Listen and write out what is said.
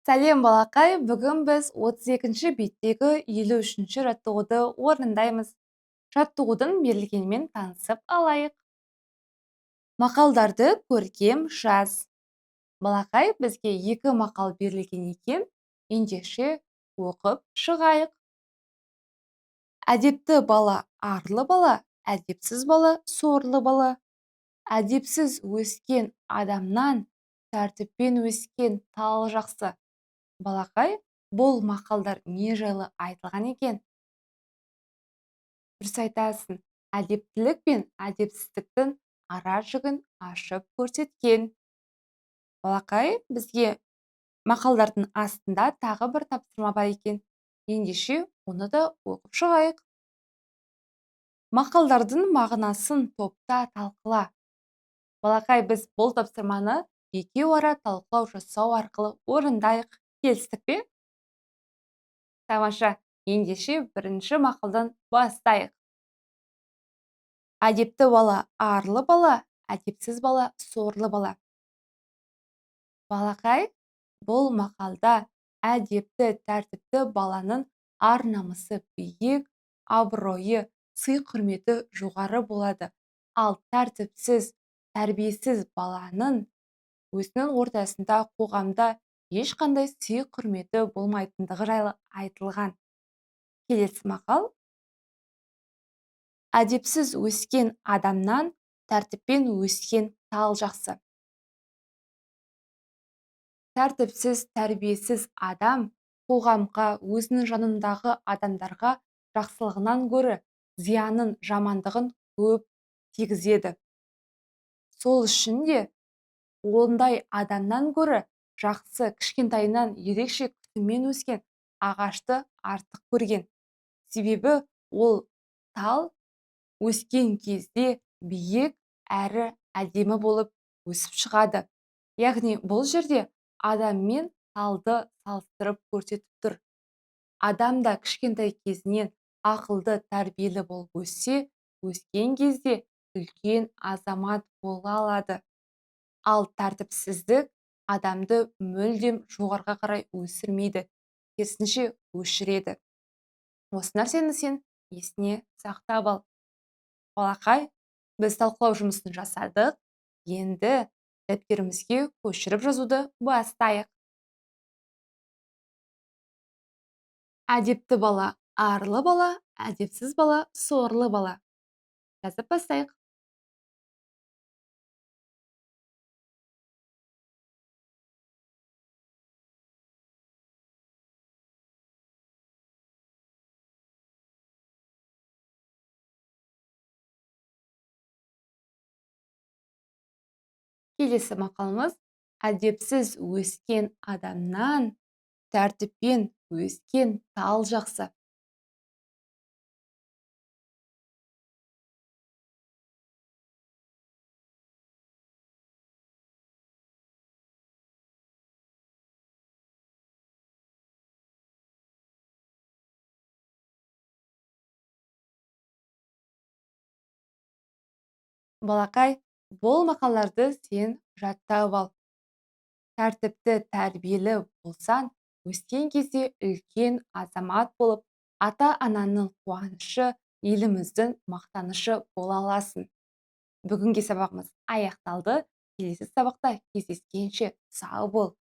Сәлем балақай, бүгін біз 32-ші беттегі 53-ші жаттығуды орындаймыз. Жаттығудың берілгенімен танысып алайық. Мақалдарды көркем жаз. Балақай, бізге екі мақал берілген екен, ендеше оқып шығайық. Әдепті бала арлы бала, әдепсіз бала сорлы бала. Әдепсіз өскен адамнан тәртіппен өскен тал жақсы. Балақай, бұл мақалдар не жайлы айтылған екен? Дұрыс айтасың, әдептілік пен әдепсіздіктің ара жігін ашып көрсеткен. Балақай, бізге мақалдардың астында тағы бір тапсырма бар екен. Ендеше оны да оқып шығайық. Мақалдардың мағынасын топта талқыла. Балақай, біз бұл тапсырманы екеу ара талқылау жасау арқылы орындайық. Келістік пе? Тамаша, ендеше бірінші мақалдан бастайық. Әдепті бала арлы бала, әдепсіз бала сорлы бала. Балақай, бұл мақалда әдепті, тәртіпті баланың ар намысы биік, абыройы, сый-құрметі жоғары болады. Ал тәртіпсіз, тәрбиесіз баланың өзінің ортасында, қоғамда ешқандай сый-құрметі болмайтындығы жайлы айтылған. Келесі мақал. Әдепсіз өскен адамнан тәртіппен өскен тал жақсы. Тәртіпсіз, тәрбиесіз адам қоғамға, өзінің жанындағы адамдарға жақсылығынан гөрі зиянын, жамандығын көп тигізеді. Сол үшін де ондай адамнан гөрі жақсы, кішкентайынан ерекше күтіммен өскен ағашты артық көрген. Себебі ол тал өскен кезде биік әрі әдемі болып өсіп шығады. Яғни бұл жерде адам мен талды салыстырып көрсетіп тұр. Адам да кішкентай кезінен ақылды, тәрбиелі болып өссе, өскен кезде үлкен азамат бола алады. Ал тәртіпсіздік адамды мүлдем жоғарға қарай өсірмейді, керісінше өшіреді. Осы нәрсені сен есіне сақтап ал. Балақай, біз талқылау жұмысын жасадық. Енді дәптерімізге көшіріп жазуды бастайық. Әдепті бала арлы бала, әдепсіз бала сорлы бала. Жазып бастайық. Келесі мақалымыз. Әдепсіз өскен адамнан тәртіппен өскен тал жақсы. Балақай, бұл мақалдарды сен жаттап ал. Тәртіпті, тәрбиелі болсаң, өскен кезде үлкен азамат болып, ата-ананың қуанышы, еліміздің мақтанышы бола аласың. Бүгінгі сабағымыз аяқталды. Келесі сабақта кездескенше сау бол.